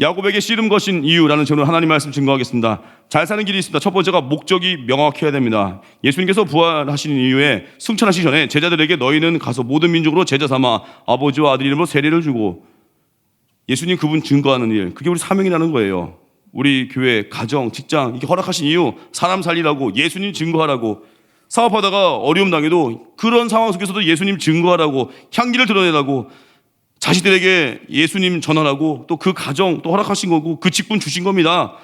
야곱에게 씨름 것인 이유라는 제목으로 하나님 말씀 증거하겠습니다. 잘 사는 길이 있습니다. 첫 번째가 목적이 명확해야 됩니다. 예수님께서 부활하신 이후에 승천하시기 전에 제자들에게 너희는 가서 모든 민족으로 제자 삼아 아버지와 아들 이름으로 세례를 주고, 예수님 그분 증거하는 일, 그게 우리 사명이라는 거예요. 우리 교회, 가정, 직장 이렇게 허락하신 이유, 사람 살리라고, 예수님 증거하라고. 사업하다가 어려움 당해도 그런 상황 속에서도 예수님 증거하라고, 향기를 드러내라고, 자식들에게 예수님 전하라고, 또 그 가정 또 허락하신 거고, 그 직분 주신 겁니다.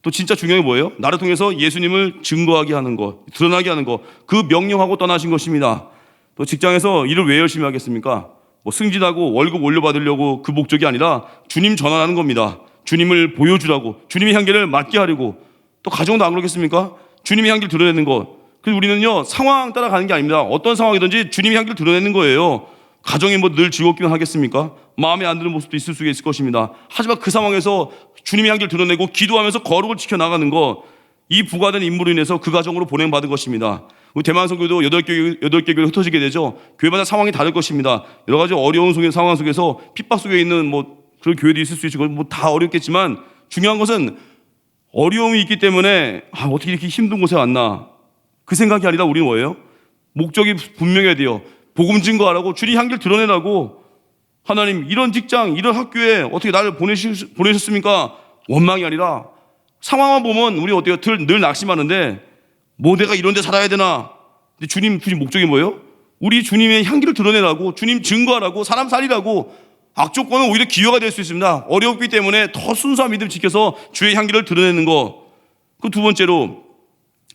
또 진짜 중요한 게 뭐예요? 나를 통해서 예수님을 증거하게 하는 것, 드러나게 하는 것, 그 명령하고 떠나신 것입니다. 또 직장에서 일을 왜 열심히 하겠습니까? 뭐 승진하고 월급 올려받으려고 그 목적이 아니라 주님 전환하는 겁니다. 주님을 보여주라고, 주님의 향기를 맡게 하려고. 또 가정도 안 그러겠습니까? 주님의 향기를 드러내는 것. 그래서 우리는요, 상황 따라가는 게 아닙니다. 어떤 상황이든지 주님의 향기를 드러내는 거예요. 가정이 뭐 늘 즐겁기만 하겠습니까? 마음에 안 드는 모습도 있을 수가 있을 것입니다. 하지만 그 상황에서 주님의 향기를 드러내고 기도하면서 거룩을 지켜나가는 것, 이 부과된 인물로 인해서 그 가정으로 보냄받은 것입니다. 우리 대만 선교도 8개 교회로 흩어지게 되죠. 교회마다 상황이 다를 것입니다. 여러 가지 어려운 상황 속에서 핍박 속에 있는 뭐 그런 교회도 있을 수 있고, 뭐 다 어렵겠지만 중요한 것은 어려움이 있기 때문에 어떻게 이렇게 힘든 곳에 왔나, 그 생각이 아니라 우리는 뭐예요? 목적이 분명해야 돼요. 복음 증거하라고, 주님 향기를 드러내라고. 하나님, 이런 직장, 이런 학교에 어떻게 나를 보내셨습니까? 원망이 아니라, 상황만 보면 우리 어때요? 늘 낙심하는데, 뭐 내가 이런 데 살아야 되나? 근데 주님 목적이 뭐예요? 우리 주님의 향기를 드러내라고, 주님 증거하라고, 사람 살리라고. 악조건은 오히려 기회가 될 수 있습니다. 어렵기 때문에 더 순수한 믿음 지켜서 주의 향기를 드러내는 거. 그 두 번째로,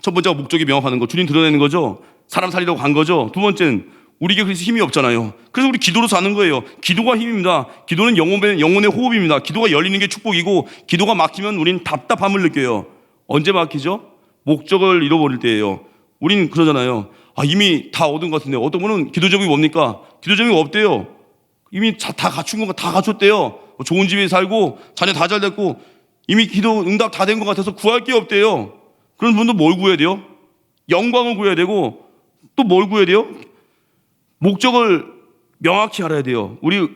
첫 번째가 목적이 명확하는 거, 주님 드러내는 거죠. 사람 살리라고 간 거죠. 두 번째는 우리에게 그래서 힘이 없잖아요. 그래서 우리 기도로 사는 거예요. 기도가 힘입니다. 기도는 영혼의 호흡입니다. 기도가 열리는 게 축복이고, 기도가 막히면 우린 답답함을 느껴요. 언제 막히죠? 목적을 잃어버릴 때예요. 우린 그러잖아요. 이미 다 얻은 것 같은데, 어떤 분은 기도 제목이 뭡니까? 기도 제목이 없대요. 이미 다 갖춘 거 다 갖췄대요. 좋은 집에 살고 자녀 다 잘 됐고 이미 기도 응답 다 된 것 같아서 구할 게 없대요. 그런 분도 뭘 구해야 돼요? 영광을 구해야 되고, 또 뭘 구해야 돼요? 목적을 명확히 알아야 돼요. 우리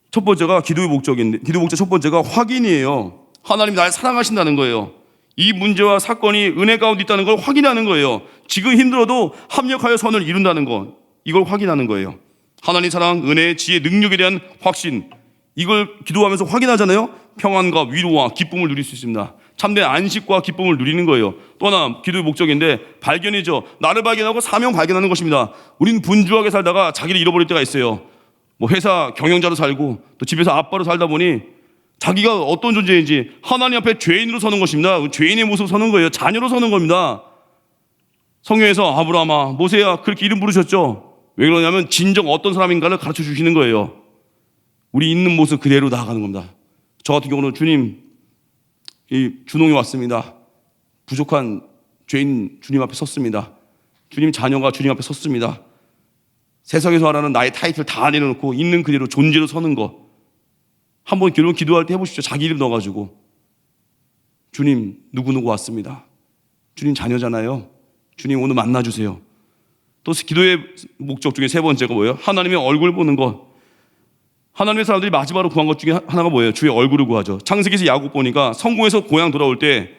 첫 번째가 기도의 목적인데, 기도 목적 첫 번째가 확인이에요. 하나님이 날 사랑하신다는 거예요. 이 문제와 사건이 은혜 가운데 있다는 걸 확인하는 거예요. 지금 힘들어도 합력하여 선을 이룬다는 거, 이걸 확인하는 거예요. 하나님 사랑, 은혜, 지혜, 능력에 대한 확신, 이걸 기도하면서 확인하잖아요. 평안과 위로와 기쁨을 누릴 수 있습니다. 참된 안식과 기쁨을 누리는 거예요. 또 하나 기도의 목적인데 발견이죠. 나를 발견하고 사명 발견하는 것입니다. 우리는 분주하게 살다가 자기를 잃어버릴 때가 있어요. 뭐 회사 경영자로 살고 또 집에서 아빠로 살다 보니 자기가 어떤 존재인지, 하나님 앞에 죄인으로 서는 것입니다. 죄인의 모습으로 서는 거예요. 자녀로 서는 겁니다. 성경에서 아브라함아, 모세야 그렇게 이름 부르셨죠. 왜 그러냐면 진정 어떤 사람인가를 가르쳐 주시는 거예요. 우리 있는 모습 그대로 나아가는 겁니다. 저 같은 경우는 주님, 이 준홍이 왔습니다. 부족한 죄인 주님 앞에 섰습니다. 주님 자녀가 주님 앞에 섰습니다. 세상에서 말하는 나의 타이틀 다 내려놓고 있는 그대로 존재로 서는 거. 한번 기도할 때 해보십시오. 자기 이름 넣어가지고, 주님 누구누구 왔습니다. 주님 자녀잖아요. 주님 오늘 만나주세요. 또 기도의 목적 중에 세 번째가 뭐예요? 하나님의 얼굴 보는 것. 하나님의 사람들이 마지막으로 구한 것 중에 하나가 뭐예요? 주의 얼굴을 구하죠. 창세기에서 야곱 보니까 성공해서 고향 돌아올 때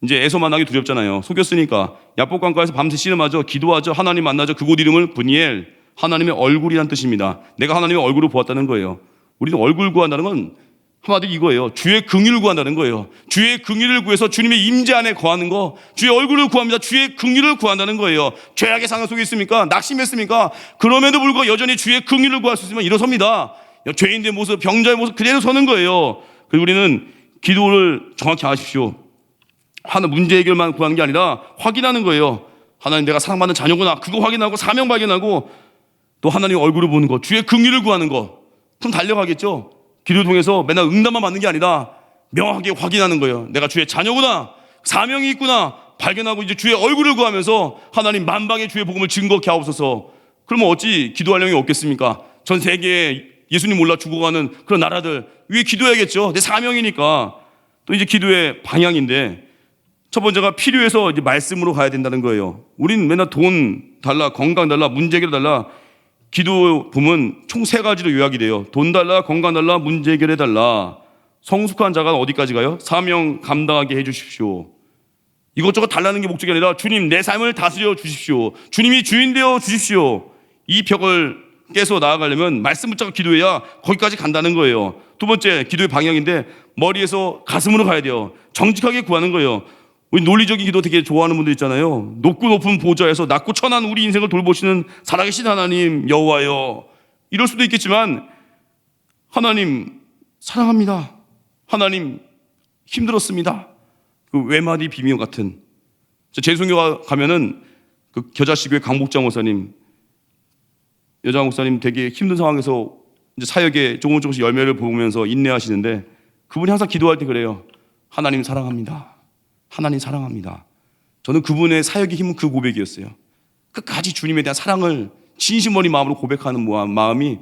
이제 에서 만나기 두렵잖아요. 속였으니까 야복 강가에서 밤새 씨름하죠. 기도하죠. 하나님 만나죠. 그곳 이름을 브니엘, 하나님의 얼굴이란 뜻입니다. 내가 하나님의 얼굴을 보았다는 거예요. 우리는 얼굴 구한다는 건 한마디로 이거예요. 주의 긍휼을 구한다는 거예요. 주의 긍휼을 구해서 주님의 임재 안에 거하는 거, 주의 얼굴을 구합니다. 주의 긍휼을 구한다는 거예요. 죄악의 상황 속에 있습니까? 낙심했습니까? 그럼에도 불구하고 여전히 주의 긍휼을 구할 수 있으면 일어섭니다. 죄인의 모습, 병자의 모습 그대로 서는 거예요. 그리고 우리는 기도를 정확히 아십시오. 하나 문제 해결만 구하는 게 아니라 확인하는 거예요. 하나님 내가 사랑받는 자녀구나, 그거 확인하고 사명 발견하고, 또 하나님 얼굴을 보는 거, 주의 긍휼을 구하는 거. 그럼 달려가겠죠. 기도를 통해서 맨날 응답만 받는 게 아니라 명확하게 확인하는 거예요. 내가 주의 자녀구나, 사명이 있구나 발견하고 이제 주의 얼굴을 구하면서 하나님 만방의 주의 복음을 증거케 하옵소서. 그러면 어찌 기도할 영이 없겠습니까? 전 세계에 예수님 몰라 죽어가는 그런 나라들 위에 기도해야겠죠. 내 사명이니까. 또 이제 기도의 방향인데, 첫 번째가 필요해서 이제 말씀으로 가야 된다는 거예요. 우린 맨날 돈 달라, 건강 달라, 문제 해결 달라. 기도 보면 총 세 가지로 요약이 돼요. 돈 달라, 건강 달라, 문제 해결해 달라. 성숙한 자가 어디까지 가요? 사명 감당하게 해주십시오. 이것저것 달라는 게 목적이 아니라 주님 내 삶을 다스려 주십시오. 주님이 주인 되어 주십시오. 이 벽을 깨서 나아가려면 말씀 붙잡고 기도해야 거기까지 간다는 거예요. 두 번째 기도의 방향인데 머리에서 가슴으로 가야 돼요. 정직하게 구하는 거예요. 우리 논리적인 기도 되게 좋아하는 분들 있잖아요. 높고 높은 보좌에서 낮고 천한 우리 인생을 돌보시는 살아계신 하나님 여호와여, 이럴 수도 있겠지만 하나님 사랑합니다. 하나님 힘들었습니다. 그 외마디 비명 같은. 재수교가 가면은 그 겨자씨교회 강복장 목사님, 여자 목사님 되게 힘든 상황에서 이제 사역에 조금씩 열매를 보면서 인내하시는데 그분이 항상 기도할 때 그래요. 하나님 사랑합니다. 하나님 사랑합니다. 저는 그분의 사역의 힘은 그 고백이었어요. 끝까지 주님에 대한 사랑을 진심 어린 마음으로 고백하는 마음이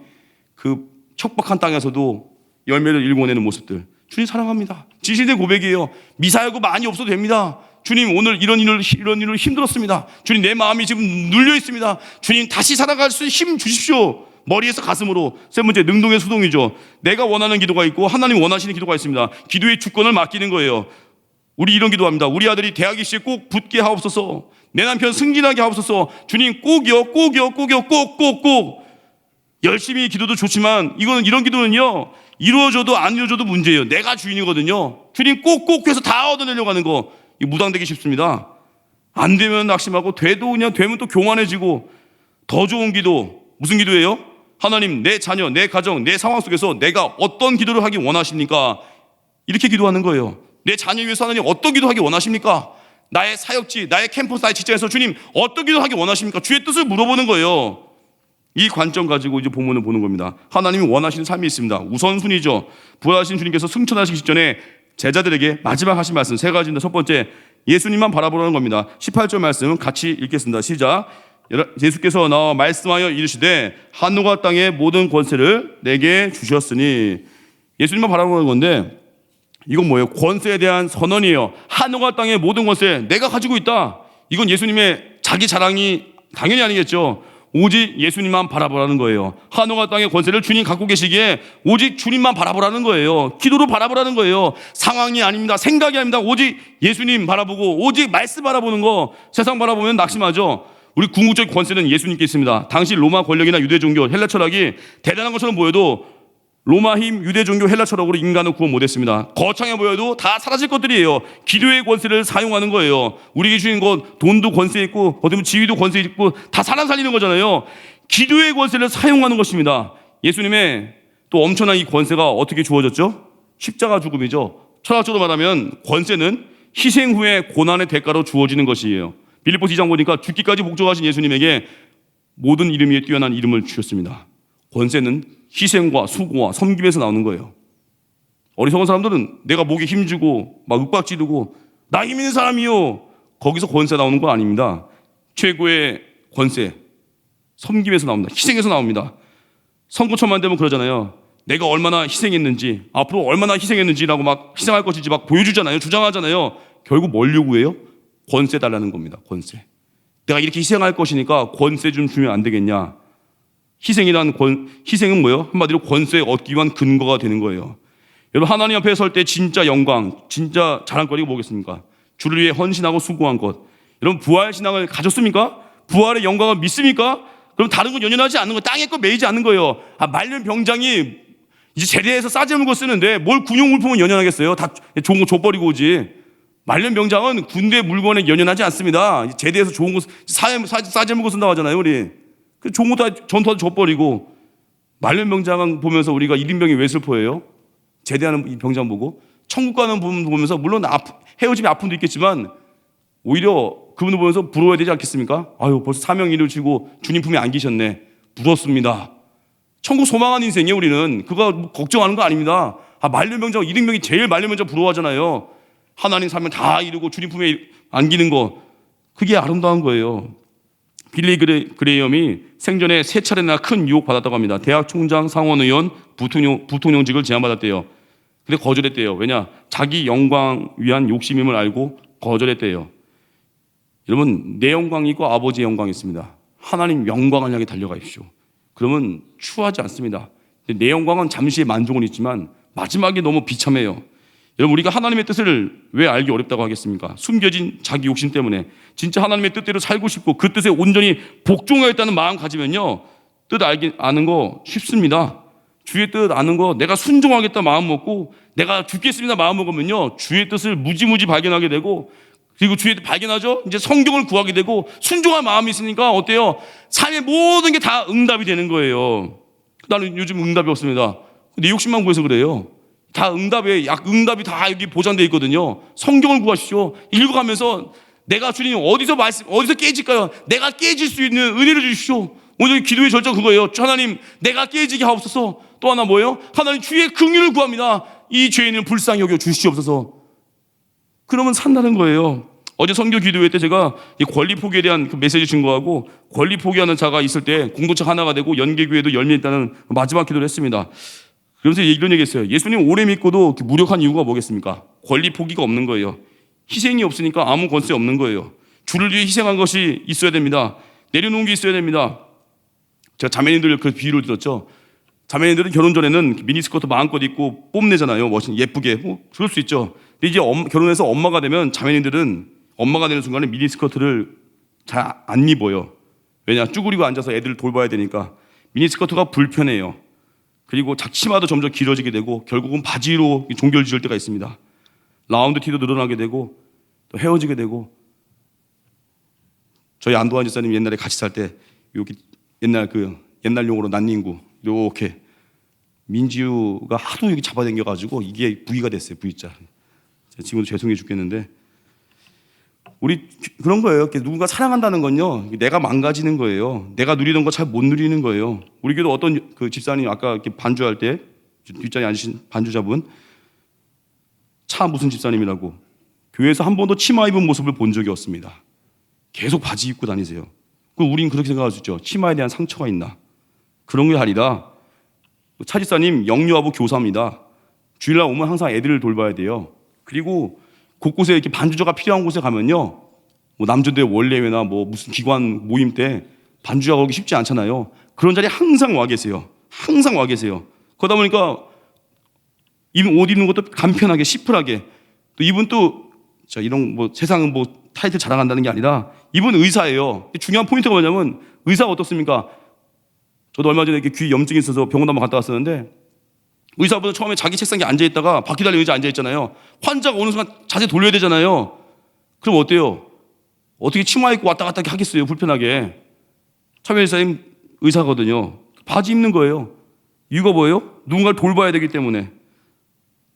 그 척박한 땅에서도 열매를 일궈내는 모습들. 주님 사랑합니다. 진실된 고백이에요. 미사여고 많이 없어도 됩니다. 주님 오늘 이런 일로 힘들었습니다. 주님 내 마음이 지금 눌려 있습니다. 주님 다시 살아갈 수 있는 힘 주십시오. 머리에서 가슴으로. 세 번째 능동의 수동이죠. 내가 원하는 기도가 있고 하나님 원하시는 기도가 있습니다. 기도의 주권을 맡기는 거예요. 우리 이런 기도합니다. 우리 아들이 대학 입시에 꼭 붙게 하옵소서. 내 남편 승진하게 하옵소서. 주님 꼭이요 꼭 열심히 기도도 좋지만 이런 기도는요 이루어져도 안 이루어져도 문제예요. 내가 주인이거든요. 주님 꼭 해서 다 얻어내려고 하는 거 이거 무당되기 쉽습니다. 안 되면 낙심하고 돼도 그냥 되면 또 교만해지고. 더 좋은 기도 무슨 기도예요? 하나님 내 자녀 내 가정 내 상황 속에서 내가 어떤 기도를 하기 원하십니까? 이렇게 기도하는 거예요. 내 자녀 위해서 하나님 어떤 기도하기 원하십니까? 나의 사역지 나의 캠퍼스 나의 직장에서 주님 어떤 기도하기 원하십니까? 주의 뜻을 물어보는 거예요. 이 관점 가지고 이제 본문을 보는 겁니다. 하나님이 원하시는 삶이 있습니다. 우선순위죠. 부활하신 주님께서 승천하시기 직전에 제자들에게 마지막 하신 말씀 세 가지인데 첫 번째 예수님만 바라보라는 겁니다. 18절 말씀 같이 읽겠습니다. 시작. 예수께서 나와 말씀하여 이르시되 하늘과 땅의 모든 권세를 내게 주셨으니. 예수님만 바라보는 건데 이건 뭐예요? 권세에 대한 선언이에요. 하늘과 땅의 모든 권세 내가 가지고 있다. 이건 예수님의 자기 자랑이 당연히 아니겠죠. 오직 예수님만 바라보라는 거예요. 하늘과 땅의 권세를 주님 갖고 계시기에 오직 주님만 바라보라는 거예요. 기도로 바라보라는 거예요. 상황이 아닙니다. 생각이 아닙니다. 오직 예수님 바라보고 오직 말씀 바라보는 거. 세상 바라보면 낙심하죠. 우리 궁극적 권세는 예수님께 있습니다. 당시 로마 권력이나 유대 종교, 헬라 철학이 대단한 것처럼 보여도 로마 힘, 유대 종교, 헬라 철학으로 인간을 구원 못했습니다. 거창해 보여도 다 사라질 것들이에요. 기도의 권세를 사용하는 거예요. 우리에게 주신 것 돈도 권세 있고 어쩌면 지위도 권세 있고 다 사람 살리는 거잖아요. 기도의 권세를 사용하는 것입니다. 예수님의 또 엄청난 이 권세가 어떻게 주어졌죠? 십자가 죽음이죠. 철학적으로 말하면 권세는 희생 후에 고난의 대가로 주어지는 것이에요. 빌립보서 2장 보니까 죽기까지 목적하신 예수님에게 모든 이름 위에 뛰어난 이름을 주셨습니다. 권세는 희생과 수고와 섬김에서 나오는 거예요. 어리석은 사람들은 내가 목에 힘주고 막 윽박지르고 나 힘 있는 사람이요. 거기서 권세 나오는 거 아닙니다. 최고의 권세 섬김에서 나옵니다. 희생에서 나옵니다. 선거철만 되면 그러잖아요. 내가 얼마나 희생했는지 앞으로 얼마나 희생했는지라고 막 희생할 것인지 막 보여주잖아요. 주장하잖아요. 결국 뭘 요구해요? 권세 달라는 겁니다. 권세. 내가 이렇게 희생할 것이니까 권세 좀 주면 안 되겠냐. 희생은 뭐예요? 한마디로 권세 얻기 위한 근거가 되는 거예요. 여러분 하나님 앞에 설 때 진짜 영광, 진짜 자랑거리가 뭐겠습니까? 주를 위해 헌신하고 수고한 것. 여러분 부활 신앙을 가졌습니까? 부활의 영광을 믿습니까? 그럼 다른 건 연연하지 않는 거예요. 땅에 거 매이지 않는 거예요. 말년 병장이 이제 제대해서 싸지는 거 쓰는데 뭘 군용물품은 연연하겠어요? 다 좋은 거 줘버리고 오지. 말년 병장은 군대 물건에 연연하지 않습니다. 제대해서 좋은 거 싸지는 거 쓴다고 하잖아요. 우리 그 좋은 거 다 전투하도 줘버리고. 말년 병장은 보면서 우리가 1인병이 왜 슬퍼해요? 제대하는 이 병장 보고 천국 가는 분 보면서 물론 헤어짐의 아픔도 있겠지만 오히려 그분을 보면서 부러워야 되지 않겠습니까? 아유 벌써 사명 이루시고 주님 품에 안기셨네. 부럽습니다. 천국 소망한 인생이에요. 우리는 그거 걱정하는 거 아닙니다. 말년병장 1인병이 제일 말년병장 부러워하잖아요. 하나님 사명 다 이루고 주님 품에 안기는 거 그게 아름다운 거예요. 빌리 그레이엄이 생전에 3차례나 큰 유혹 받았다고 합니다. 대학 총장, 상원의원, 부통령직을 제안받았대요. 근데 거절했대요. 왜냐? 자기 영광 위한 욕심임을 알고 거절했대요. 여러분 내 영광이 있고 아버지의 영광이 있습니다. 하나님 영광을 향해 달려가십시오. 그러면 추하지 않습니다. 내 영광은 잠시의 만족은 있지만 마지막이 너무 비참해요. 여러분, 우리가 하나님의 뜻을 왜 알기 어렵다고 하겠습니까? 숨겨진 자기 욕심 때문에. 진짜 하나님의 뜻대로 살고 싶고 그 뜻에 온전히 복종하겠다는 마음 가지면요, 뜻 아는 거 쉽습니다. 주의 뜻 아는 거, 내가 순종하겠다 마음 먹고 내가 죽겠습니다 마음 먹으면요, 주의 뜻을 무지무지 발견하게 되고, 그리고 주의 뜻 발견하죠? 이제 성경을 구하게 되고 순종할 마음이 있으니까 어때요? 삶의 모든 게 다 응답이 되는 거예요. 나는 요즘 응답이 없습니다. 내 욕심만 구해서 그래요. 다 응답이 다 여기 보장되어 있거든요. 성경을 구하십시오. 읽어가면서 내가 주님 어디서 깨질까요? 내가 깨질 수 있는 은혜를 주십시오. 오늘 기도의 절정 그거예요. 하나님, 내가 깨지게 하옵소서. 또 하나 뭐예요? 하나님, 주의 긍휼을 구합니다. 이 죄인을 불쌍히 여겨 주시옵소서. 그러면 산다는 거예요. 어제 선교 기도회 때 제가 이 권리 포기에 대한 그 메시지 증거하고, 권리 포기하는 자가 있을 때 공동체 하나가 되고 연계교회도 열매 있다는 마지막 기도를 했습니다. 그러면서 이런 얘기 했어요. 예수님 오래 믿고도 무력한 이유가 뭐겠습니까? 권리 포기가 없는 거예요. 희생이 없으니까 아무 권세 없는 거예요. 주를 위해 희생한 것이 있어야 됩니다. 내려놓은 게 있어야 됩니다. 제가 자매님들 그 비유를 들었죠. 자매님들은 결혼 전에는 미니스커트 마음껏 입고 뽐내잖아요. 예쁘게. 뭐 그럴 수 있죠. 근데 이제 결혼해서 엄마가 되면 자매님들은 엄마가 되는 순간에 미니스커트를 잘 안 입어요. 왜냐? 쭈그리고 앉아서 애들을 돌봐야 되니까. 미니스커트가 불편해요. 그리고 작치마도 점점 길어지게 되고 결국은 바지로 종결 지을 때가 있습니다. 라운드 티도 늘어나게 되고 또 헤어지게 되고. 저희 안도환 집사님 옛날에 같이 살 때 여기 옛날 용어로 난닝구 이렇게 민지우가 하도 여기 잡아당겨가지고 이게 V가 됐어요. V자. 지금도 죄송해 죽겠는데, 우리 그런 거예요. 누군가 사랑한다는 건요, 내가 망가지는 거예요. 내가 누리던 거 잘 못 누리는 거예요. 우리 교도 어떤 그 집사님 아까 이렇게 반주할 때 뒷자리에 앉으신 반주자분, 차 무슨 집사님이라고 교회에서 한 번도 치마 입은 모습을 본 적이 없습니다. 계속 바지 입고 다니세요. 그럼 우린 그렇게 생각할 수 있죠. 치마에 대한 상처가 있나? 그런 게 아니라, 차 집사님 영유아부 교사입니다. 주일날 오면 항상 애들을 돌봐야 돼요. 그리고 곳곳에 이렇게 반주자가 필요한 곳에 가면요, 뭐 남조대 원래회나 뭐 무슨 기관 모임 때 반주자가 오기 쉽지 않잖아요. 그런 자리에 항상 와 계세요. 항상 와 계세요. 그러다 보니까 옷 입는 것도 간편하게 시플하게. 또 이분 또 이런 뭐 세상은 뭐 타이틀 자랑한다는 게 아니라 이분 의사예요. 중요한 포인트가 뭐냐면, 의사가 어떻습니까? 저도 얼마 전에 이렇게 귀 염증이 있어서 병원 한번 갔다 왔었는데, 의사분은 처음에 자기 책상에 앉아있다가 바퀴 달린 의자에 앉아있잖아요. 환자가 오는 순간 자세 돌려야 되잖아요. 그럼 어때요? 어떻게 치마 입고 왔다 갔다 하겠어요? 불편하게. 참여 의사님 의사거든요. 바지 입는 거예요. 이유가 뭐예요? 누군가를 돌봐야 되기 때문에.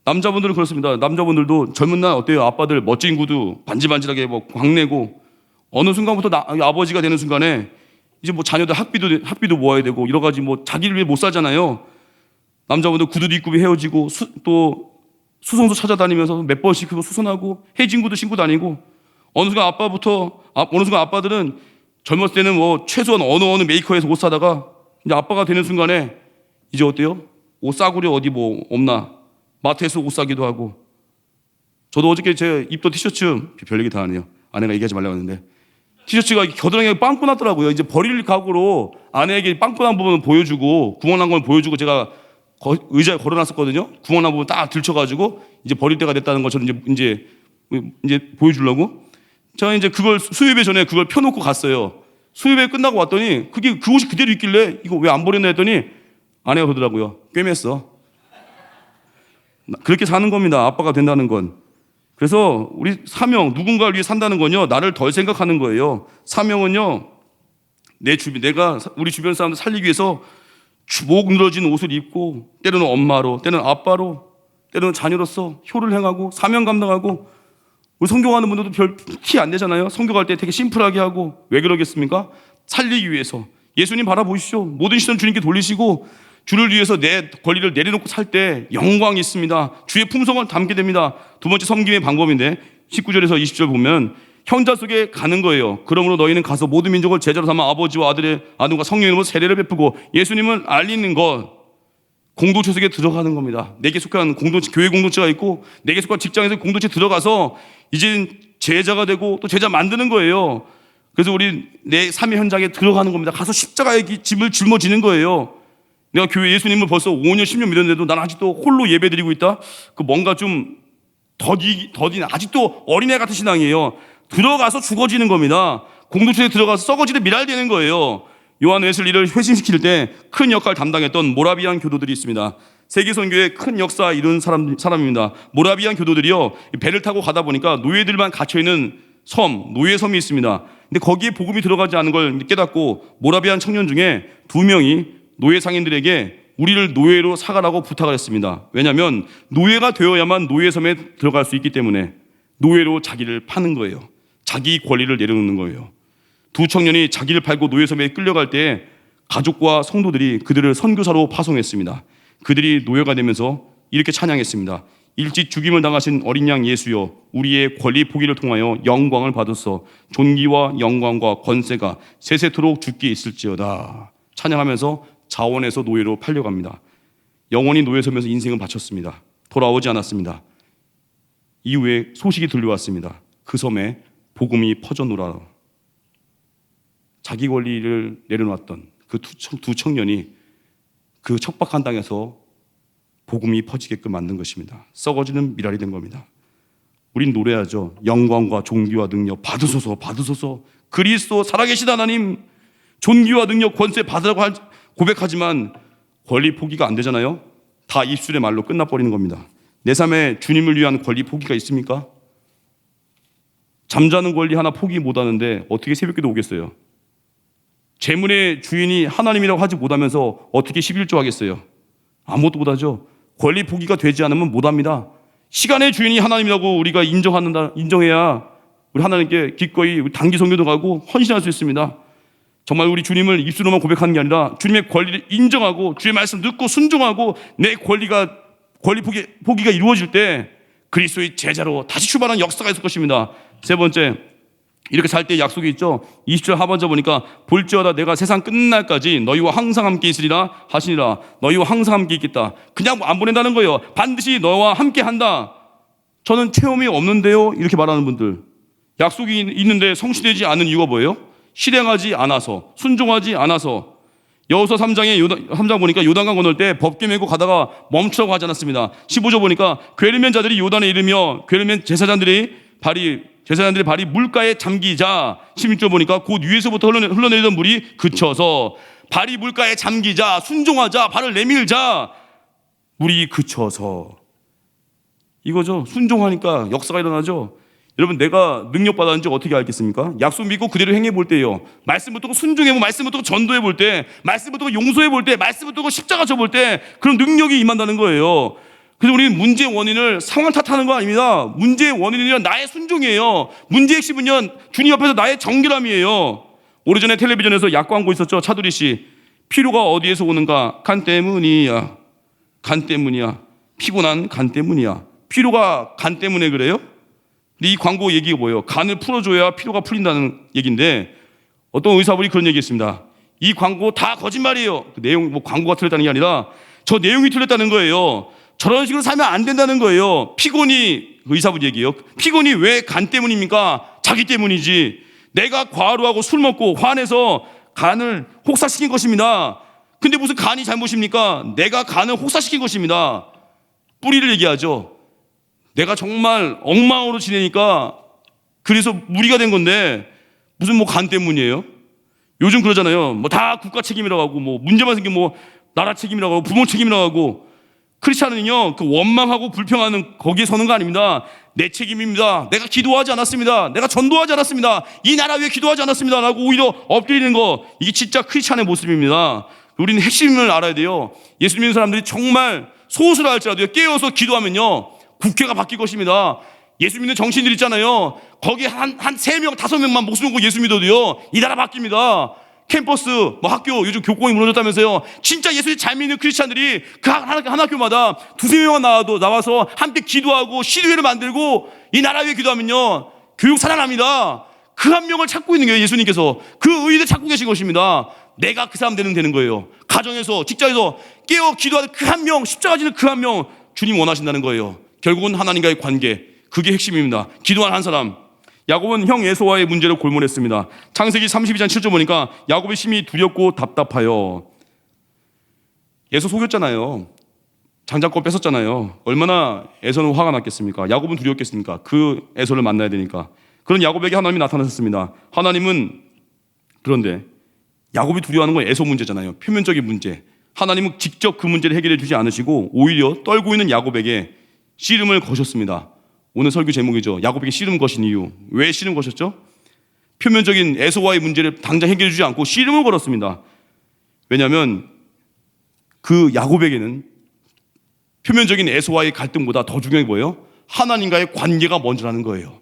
남자분들은 그렇습니다. 남자분들도 젊은 날 어때요? 아빠들 멋진 구두 반질반질하게 뭐 광내고, 어느 순간부터 아버지가 되는 순간에 이제 뭐 자녀들 학비도 모아야 되고 여러 가지 뭐 자기를 위해 못 살잖아요. 남자분들 구두도 입고 헤어지고 또 수선소 찾아다니면서 몇 번씩 그거 수선하고 해진 구두 신고 다니고, 어느 순간 아빠들은 젊었을 때는 뭐 최소한 어느 메이커에서 옷 사다가 이제 아빠가 되는 순간에 이제 어때요? 옷 싸구려 어디 뭐 없나? 마트에서 옷 사기도 하고. 저도 어저께 제 입던 티셔츠, 별 얘기 다 하네요. 아내가 얘기하지 말라고 했는데, 티셔츠가 겨드랑이에 빵꾸 났더라고요. 이제 버릴 각오로 아내에게 빵꾸 난 부분을 보여주고, 구멍 난 걸 보여주고, 제가 의자에 걸어놨었거든요. 구멍 난 부분 딱 들쳐가지고 이제 버릴 때가 됐다는 것처럼 이제 보여주려고. 제가 이제 그걸 수요예배 전에 그걸 펴놓고 갔어요. 수요예배 끝나고 왔더니 그 옷이 그대로 있길래 이거 왜 안 버렸나 했더니 아내가 그러더라고요. 꿰맸어. 그렇게 사는 겁니다. 아빠가 된다는 건. 그래서 우리 사명, 누군가를 위해 산다는 건요, 나를 덜 생각하는 거예요. 사명은요, 내가 우리 주변 사람들 살리기 위해서 목 늘어진 옷을 입고, 때로는 엄마로, 때로는 아빠로, 때로는 자녀로서 효를 행하고 사명 감당하고. 우리 성경하는 분들도 별 티 안 내잖아요. 성경할 때 되게 심플하게 하고. 왜 그러겠습니까? 살리기 위해서. 예수님 바라보십시오. 모든 시선 주님께 돌리시고, 주를 위해서 내 권리를 내려놓고 살 때 영광이 있습니다. 주의 품성을 담게 됩니다. 두 번째 섬김의 방법인데 19절에서 20절 보면 형제 속에 가는 거예요. 그러므로 너희는 가서 모든 민족을 제자로 삼아 아버지와 아들의 아들과 성령의 이름으로 세례를 베푸고 예수님을 알리는 것. 공동체 속에 들어가는 겁니다. 내게 속한 공동체, 교회 공동체가 있고 내게 속한 직장에서 공동체 들어가서 이제 제자가 되고 또 제자 만드는 거예요. 그래서 우리 내 삶의 현장에 들어가는 겁니다. 가서 십자가의 짐을 짊어지는 거예요. 내가 교회 예수님을 벌써 5년, 10년 믿었는데도 난 아직도 홀로 예배드리고 있다? 그 뭔가 좀 더딘 아직도 어린애 같은 신앙이에요. 들어가서 죽어지는 겁니다. 공동체에 들어가서 썩어지는 미랄되는 거예요. 요한 웨슬리를 회심시킬 때 큰 역할을 담당했던 모라비안 교도들이 있습니다. 세계 선교에 큰 역사 이룬 사람입니다. 모라비안 교도들이요, 배를 타고 가다 보니까 노예들만 갇혀있는 노예섬이 있습니다. 근데 거기에 복음이 들어가지 않은 걸 깨닫고 모라비안 청년 중에 2명이 노예 상인들에게 우리를 노예로 사가라고 부탁을 했습니다. 왜냐하면 노예가 되어야만 노예섬에 들어갈 수 있기 때문에 노예로 자기를 파는 거예요. 자기 권리를 내려놓는 거예요. 2 청년이 자기를 팔고 노예섬에 끌려갈 때 가족과 성도들이 그들을 선교사로 파송했습니다. 그들이 노예가 되면서 이렇게 찬양했습니다. 일찍 죽임을 당하신 어린 양 예수여, 우리의 권리 포기를 통하여 영광을 받으소. 존귀와 영광과 권세가 세세토록 주께 있을지어다. 찬양하면서 자원에서 노예로 팔려갑니다. 영원히 노예섬에서 인생을 바쳤습니다. 돌아오지 않았습니다. 이후에 소식이 들려왔습니다. 그 섬에 복음이 퍼져노라. 자기 권리를 내려놨던 그 2 청년이 그 척박한 땅에서 복음이 퍼지게끔 만든 것입니다. 썩어지는 미랄이 된 겁니다. 우린 노래하죠. 영광과 존귀와 능력 받으소서, 받으소서. 그리스도 살아계신 하나님, 존귀와 능력 권세 받으라고 고백하지만 권리 포기가 안 되잖아요. 다 입술의 말로 끝나버리는 겁니다. 내 삶에 주님을 위한 권리 포기가 있습니까? 잠자는 권리 하나 포기 못하는데 어떻게 새벽기도 오겠어요? 재물의 주인이 하나님이라고 하지 못하면서 어떻게 11조 하겠어요? 아무것도 못하죠. 권리 포기가 되지 않으면 못합니다. 시간의 주인이 하나님이라고 우리가 인정해야 우리 하나님께 기꺼이 단기 성교도 가고 헌신할 수 있습니다. 정말 우리 주님을 입술로만 고백하는 게 아니라 주님의 권리를 인정하고 주의 말씀 듣고 순종하고 내 권리 포기가 이루어질 때 그리스도의 제자로 다시 출발하는 역사가 있을 것입니다. 3번째, 이렇게 살 때 약속이 있죠. 20절 하반절 보니까 볼지어다 내가 세상 끝날까지 너희와 항상 함께 있으리라 하시니라. 너희와 항상 함께 있겠다. 그냥 안 보낸다는 거예요. 반드시 너와 함께 한다. 저는 체험이 없는데요, 이렇게 말하는 분들. 약속이 있는데 성취되지 않은 이유가 뭐예요? 실행하지 않아서, 순종하지 않아서. 여호수아 3장 보니까 요단강 건널 때 법궤 메고 가다가 멈추라고 하지 않았습니다. 15절 보니까 괴르면 자들이 요단에 이르며 괴르면 제사장들의 발이 물가에 잠기자. 16절 보니까 곧 위에서부터 흘러내리던 물이 그쳐서, 발이 물가에 잠기자, 순종하자, 발을 내밀자, 물이 그쳐서. 이거죠. 순종하니까 역사가 일어나죠. 여러분, 내가 능력받았는지 어떻게 알겠습니까? 약속 믿고 그대로 행해볼 때요, 말씀 붙들고 순종해보고, 말씀 붙들고 전도해볼 때, 말씀 붙들고 용서해볼 때, 말씀 붙들고 십자가 져볼 때 그런 능력이 임한다는 거예요. 그래서 우리는 문제의 원인을 상황 탓하는 거 아닙니다. 문제의 원인은 나의 순종이에요. 문제의 핵심은요, 주님 앞에서 나의 정결함이에요. 오래전에 텔레비전에서 약 광고 있었죠. 차두리 씨. 피로가 어디에서 오는가? 간 때문이야. 간 때문이야. 피곤한 간 때문이야. 피로가 간 때문에 그래요? 근데 이 광고 얘기가 뭐예요? 간을 풀어줘야 피로가 풀린다는 얘기인데, 어떤 의사분이 그런 얘기했습니다. 이 광고 다 거짓말이에요. 그 내용, 광고가 틀렸다는 게 아니라 저 내용이 틀렸다는 거예요. 저런 식으로 살면 안 된다는 거예요. 피곤이, 그 의사분 얘기예요. 피곤이 왜 간 때문입니까? 자기 때문이지. 내가 과로하고 술 먹고 화내서 간을 혹사시킨 것입니다. 근데 무슨 간이 잘못입니까? 내가 간을 혹사시킨 것입니다. 뿌리를 얘기하죠. 내가 정말 엉망으로 지내니까 그래서 무리가 된 건데 무슨 간 때문이에요? 요즘 그러잖아요. 다 국가 책임이라고 하고, 문제만 생기면 나라 책임이라고 하고, 부모 책임이라고 하고. 크리스찬은요, 그 원망하고 불평하는 거기에 서는 거 아닙니다. 내 책임입니다. 내가 기도하지 않았습니다. 내가 전도하지 않았습니다. 이 나라 위해 기도하지 않았습니다. 라고 오히려 엎드리는 거, 이게 진짜 크리스찬의 모습입니다. 우리는 핵심을 알아야 돼요. 예수 믿는 사람들이 정말 소수라 할지라도 깨어서 기도하면요, 국회가 바뀔 것입니다. 예수 믿는 정치인들 있잖아요. 거기 한 3명, 5명만 목숨 걸고 예수 믿어도요, 이 나라 바뀝니다. 캠퍼스, 학교, 요즘 교권이 무너졌다면서요. 진짜 예수를 잘 믿는 크리스찬들이 그 한 학교마다 2-3명만 나와서 함께 기도하고 시도회를 만들고 이 나라 위해 기도하면요, 교육 살아납니다. 그 한 명을 찾고 있는 거예요. 예수님께서 그 의의를 찾고 계신 것입니다. 내가 그 사람 되는 거예요. 가정에서, 직장에서 깨어 기도하는 그 한 명, 십자가 지는 그 한 명, 주님 원하신다는 거예요. 결국은 하나님과의 관계, 그게 핵심입니다. 기도한 한 사람. 야곱은 형 에서와의 문제를 골몰했습니다. 창세기 32장 7절 보니까 야곱의 심히 두렵고 답답하여. 에서 속였잖아요. 장자권 뺏었잖아요. 얼마나 에서는 화가 났겠습니까? 야곱은 두려웠겠습니까? 그 에서를 만나야 되니까. 그런 야곱에게 하나님이 나타나셨습니다. 하나님은 그런데 야곱이 두려워하는 건 에서 문제잖아요. 표면적인 문제. 하나님은 직접 그 문제를 해결해 주지 않으시고 오히려 떨고 있는 야곱에게 씨름을 거셨습니다. 오늘 설교 제목이죠. 야곱에게 씨름 거신 이유. 왜 씨름 거셨죠? 표면적인 에서와의 문제를 당장 해결해 주지 않고 씨름을 걸었습니다. 왜냐하면 그 야곱에게는 표면적인 에서와의 갈등보다 더 중요한 게 뭐예요? 하나님과의 관계가 먼저라는 거예요.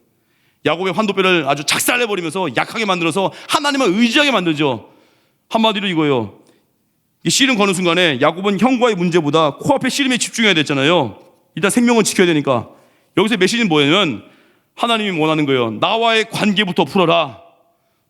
야곱의 환도뼈를 아주 작살내버리면서 약하게 만들어서 하나님을 의지하게 만들죠. 한마디로 이거예요. 이 씨름 거는 순간에 야곱은 형과의 문제보다 코앞의 씨름에 집중해야 됐잖아요. 일단 생명은 지켜야 되니까. 여기서 메시지는 뭐냐면 하나님이 원하는 거예요. 나와의 관계부터 풀어라.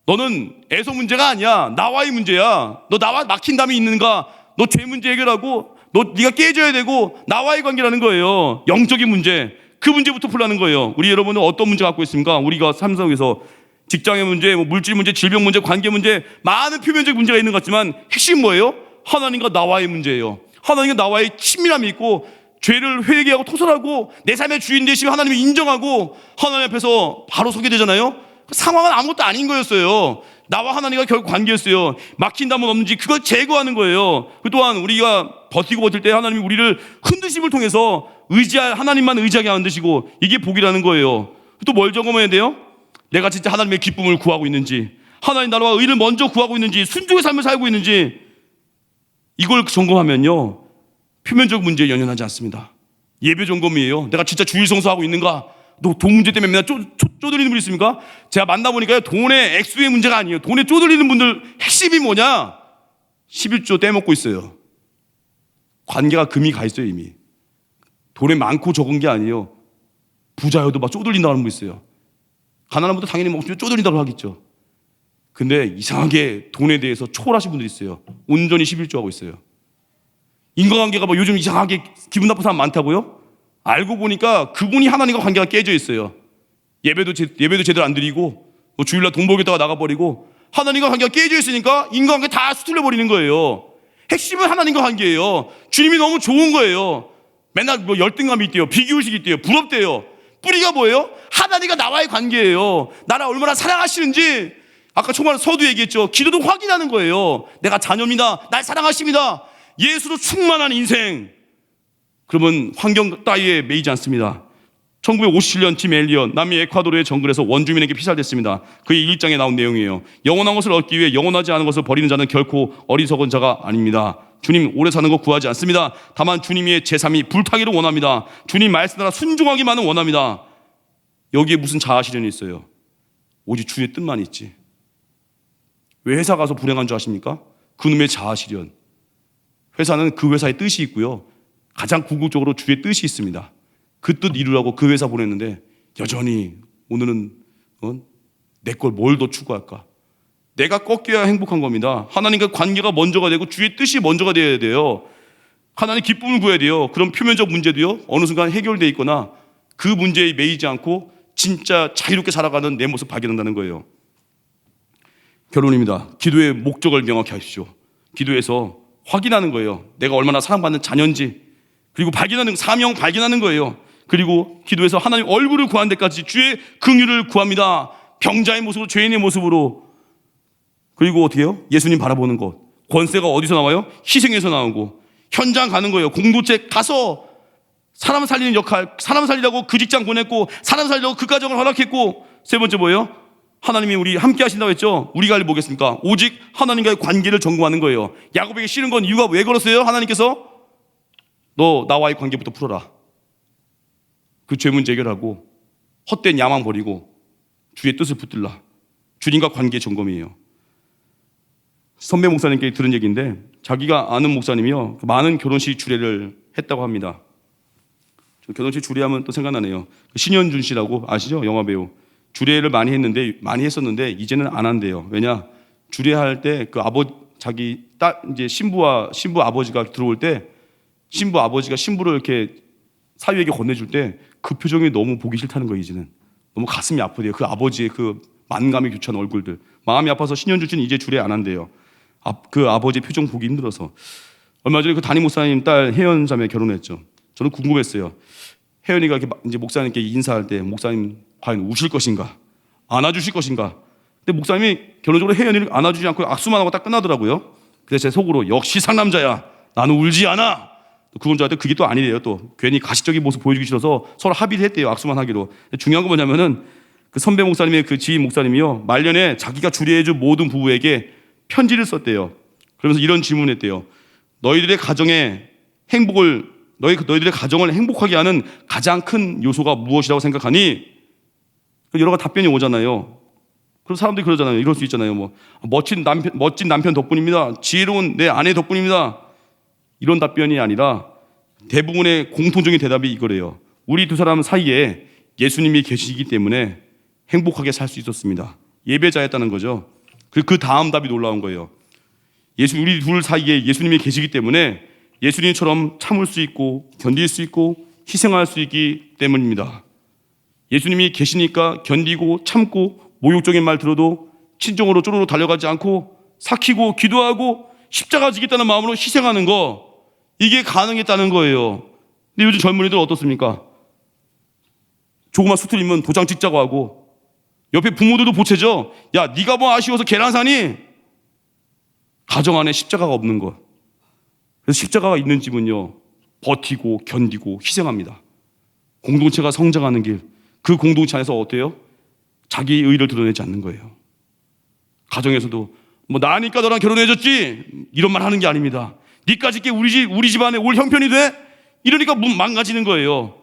너는 에서 문제가 아니야. 나와의 문제야. 너 나와 막힌 담이 있는가? 너 죄 문제 해결하고 네가 깨져야 되고 나와의 관계라는 거예요. 영적인 문제. 그 문제부터 풀라는 거예요. 우리 여러분은 어떤 문제 갖고 있습니까? 우리가 삶 속에서 직장의 문제, 물질 문제, 질병 문제, 관계 문제, 많은 표면적 문제가 있는 것 같지만 핵심 뭐예요? 하나님과 나와의 문제예요. 하나님과 나와의 친밀함이 있고 죄를 회개하고 토설하고 내 삶의 주인 되시면 하나님을 인정하고 하나님 앞에서 바로 서게 되잖아요. 그 상황은 아무것도 아닌 거였어요. 나와 하나님과 결국 관계였어요. 막힌다면 없는지 그걸 제거하는 거예요. 그 또한 우리가 버티고 버틸 때 하나님이 우리를 흔드심을 통해서 하나님만 의지하게 만드시고 이게 복이라는 거예요. 또 뭘 점검해야 돼요? 내가 진짜 하나님의 기쁨을 구하고 있는지, 하나님 나라와 의를 먼저 구하고 있는지, 순종의 삶을 살고 있는지, 이걸 점검하면요 표면적 문제에 연연하지 않습니다. 예배 점검이에요. 내가 진짜 주일 성수하고 있는가? 너 돈 문제 때문에 맨날 쪼들리는 분 있습니까? 제가 만나보니까요 돈의 액수의 문제가 아니에요. 돈에 쪼들리는 분들 핵심이 뭐냐? 11조 떼먹고 있어요. 관계가 금이 가 있어요. 이미 돈에 많고 적은 게 아니에요. 부자여도 막 쪼들린다고 하는 분 있어요. 가난한 분도 당연히 먹으면 쪼들린다고 하겠죠. 근데 이상하게 돈에 대해서 초월하신 분들이 있어요. 온전히 11조 하고 있어요. 인간관계가 뭐 요즘 이상하게 기분 나쁜 사람 많다고요? 알고 보니까 그분이 하나님과 관계가 깨져 있어요. 예배도 제대로 안 드리고 뭐 주일날 돈 벌겠다가 나가버리고 하나님과 관계가 깨져 있으니까 인간관계 다 수틀려버리는 거예요. 핵심은 하나님과 관계예요. 주님이 너무 좋은 거예요. 맨날 뭐 열등감이 있대요. 비교의식이 있대요. 부럽대요. 뿌리가 뭐예요? 하나님과 나와의 관계예요. 나를 얼마나 사랑하시는지 아까 초반에 서두 얘기했죠. 기도도 확인하는 거예요. 내가 자녀입니다. 날 사랑하십니다. 예수로 충만한 인생. 그러면 환경 따위에 매이지 않습니다. 1957년 짐 엘리엇 남미 에콰도르의 정글에서 원주민에게 피살됐습니다. 그의 일장에 나온 내용이에요. 영원한 것을 얻기 위해 영원하지 않은 것을 버리는 자는 결코 어리석은 자가 아닙니다. 주님 오래 사는 거 구하지 않습니다. 다만 주님의 제3이 불타기를 원합니다. 주님 말씀 따라 순종하기만은 원합니다. 여기에 무슨 자아실현이 있어요? 오직 주의 뜻만 있지. 왜 회사 가서 불행한 줄 아십니까? 그놈의 자아실현. 회사는 그 회사의 뜻이 있고요. 가장 궁극적으로 주의 뜻이 있습니다. 그 뜻 이루라고 그 회사 보냈는데 여전히 오늘은 내 걸 뭘 더 추구할까? 내가 꺾여야 행복한 겁니다. 하나님과 관계가 먼저가 되고 주의 뜻이 먼저가 되어야 돼요. 하나님 기쁨을 구해야 돼요. 그런 표면적 문제도요 어느 순간 해결되어 있거나 그 문제에 매이지 않고 진짜 자유롭게 살아가는 내 모습 발견한다는 거예요. 결론입니다. 기도의 목적을 명확히 하십시오. 기도에서 확인하는 거예요. 내가 얼마나 사랑받는 자녀인지. 그리고 발견하는 사명 발견하는 거예요. 그리고 기도에서 하나님 얼굴을 구하는 데까지 주의 긍휼을 구합니다. 병자의 모습으로, 죄인의 모습으로. 그리고 어떻게 해요? 예수님 바라보는 것. 권세가 어디서 나와요? 희생에서 나오고. 현장 가는 거예요. 공동체 가서 사람 살리는 역할, 사람 살리려고 그 직장 보냈고 사람 살리려고 그 가정을 허락했고. 세 번째 뭐예요? 하나님이 우리 함께 하신다고 했죠. 우리가 할 뭐겠습니까? 오직 하나님과의 관계를 전공하는 거예요. 야곱에게 싫은 건 이유가 왜 그랬어요? 하나님께서 너 나와의 관계부터 풀어라. 그 죄 문제 해결하고 헛된 야망 버리고 주의 뜻을 붙들라. 주님과 관계 점검이에요. 선배 목사님께 들은 얘기인데 자기가 아는 목사님이요 많은 결혼식 주례를 했다고 합니다. 결혼식 주례하면 또 생각나네요. 신현준 씨라고 아시죠? 영화배우. 주례를 많이 했었는데 이제는 안 한대요. 왜냐? 주례할 때 그 자기 딸 이제 신부 아버지가 들어올 때 신부 아버지가 신부를 이렇게 사위에게 건네줄 때 그 표정이 너무 보기 싫다는 거예요. 이제는 너무 가슴이 아프대요. 그 아버지의 그 만감이 교차한 얼굴들 마음이 아파서 신현준 씨는 이제 주례 안 한대요. 그 아버지의 표정 보기 힘들어서 얼마 전에 그 담임 목사님 딸 혜연 자매 결혼했죠. 저는 궁금했어요. 혜연이가 이렇게 이제 목사님께 인사할 때 목사님 과연 우실 것인가, 안아주실 것인가. 근데 목사님이 결론적으로 혜연이를 안아주지 않고 악수만 하고 딱 끝나더라고요. 그래서 제 속으로 역시 상남자야. 나는 울지 않아. 그건 저한테 그게 또 아니래요. 또 괜히 가식적인 모습 보여주기 싫어서 서로 합의를 했대요. 악수만 하기로. 중요한 건 뭐냐면은 그 선배 목사님의 그 지인 목사님이요, 말년에 자기가 주례해준 모든 부부에게 편지를 썼대요. 그러면서 이런 질문했대요. 너희들의 가정의 행복을, 너희들의 가정을 행복하게 하는 가장 큰 요소가 무엇이라고 생각하니? 여러 가지 답변이 오잖아요. 그럼 사람들이 그러잖아요. 이럴 수 있잖아요. 뭐 멋진 남편 덕분입니다. 지혜로운 내 아내 덕분입니다. 이런 답변이 아니라 대부분의 공통적인 대답이 이거래요. 우리 두 사람 사이에 예수님이 계시기 때문에 행복하게 살 수 있었습니다. 예배자였다는 거죠. 그 다음 답이 놀라운 거예요. 우리 둘 사이에 예수님이 계시기 때문에 예수님처럼 참을 수 있고 견딜 수 있고 희생할 수 있기 때문입니다. 예수님이 계시니까 견디고 참고 모욕적인 말 들어도 친정으로 쪼르르 달려가지 않고 삭히고 기도하고 십자가 지겠다는 마음으로 희생하는 거, 이게 가능했다는 거예요. 근데 요즘 젊은이들 어떻습니까? 조그만 수틀이면 도장 찍자고 하고 옆에 부모들도 보채죠. 야, 네가 뭐 아쉬워서 계란 사니? 가정 안에 십자가가 없는 것. 그래서 십자가가 있는 집은요, 버티고 견디고 희생합니다. 공동체가 성장하는 길, 그 공동체 안에서 어때요? 자기의 의의를 드러내지 않는 거예요. 가정에서도 뭐 나니까 너랑 결혼해줬지 이런 말 하는 게 아닙니다. 니까지 게 우리 집안에 올 형편이 돼? 이러니까 망가지는 거예요.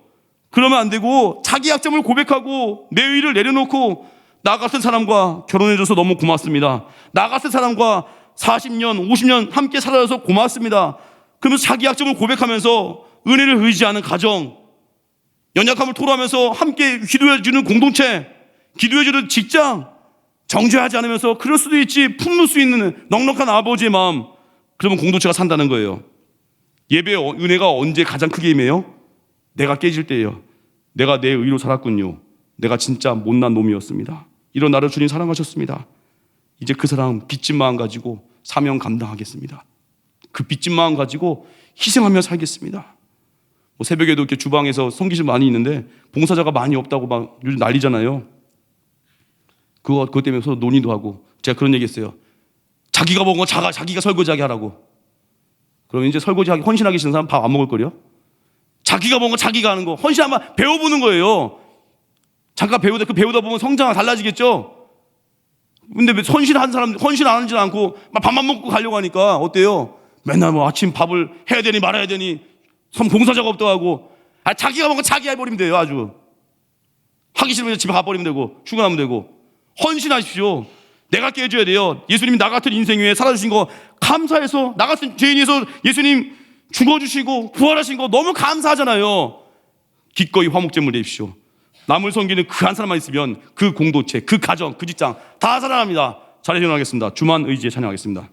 그러면 안 되고 자기 약점을 고백하고 내 의의를 내려놓고 나 같은 사람과 결혼해줘서 너무 고맙습니다. 나 같은 사람과 40년, 50년 함께 살아줘서 고맙습니다. 그러면서 자기 약점을 고백하면서 은혜를 의지하는 가정, 연약함을 토로하면서 함께 기도해주는 공동체, 기도해주는 직장, 정죄하지 않으면서 그럴 수도 있지 품을 수 있는 넉넉한 아버지의 마음, 그러면 공동체가 산다는 거예요. 예배의 은혜가 언제 가장 크게 임해요? 내가 깨질 때예요. 내가 내 의로 살았군요. 내가 진짜 못난 놈이었습니다. 이런 나를 주님 사랑하셨습니다. 이제 그 사람 빚진 마음 가지고 사명 감당하겠습니다. 그 빚진 마음 가지고 희생하며 살겠습니다. 뭐 새벽에도 이렇게 주방에서 성기실 많이 있는데 봉사자가 많이 없다고 막 요즘 난리잖아요. 그것 때문에 서로 논의도 하고, 제가 그런 얘기 했어요. 자기가 먹은 거 자기가 설거지하게 하라고. 그러면 이제 설거지하기 헌신하기 싫은 사람 밥 안 먹을 거요? 자기가 먹은 거 자기가 하는 거 헌신하면 배워보는 거예요. 잠깐 배우다 보면 성장이 달라지겠죠. 근데 왜 헌신 안 하지 않고 막 밥만 먹고 가려고 하니까 어때요? 맨날 뭐 아침 밥을 해야 되니 말아야 되니 봉사자가 없다고 하고, 자기가 먹은 거 자기 해버리면 돼요. 아주 하기 싫으면 집에 가버리면 되고 출근하면 되고. 헌신하십시오. 내가 깨줘야 돼요. 예수님이 나 같은 인생 위에 살아주신 거 감사해서, 나 같은 죄인에서 예수님 죽어주시고 부활하신 거 너무 감사하잖아요. 기꺼이 화목제물 내십시오. 남을 섬기는 그 한 사람만 있으면 그 공동체, 그 가정, 그 직장 다 살아납니다. 자리에 일어나겠습니다. 주만 의지에 찬양하겠습니다.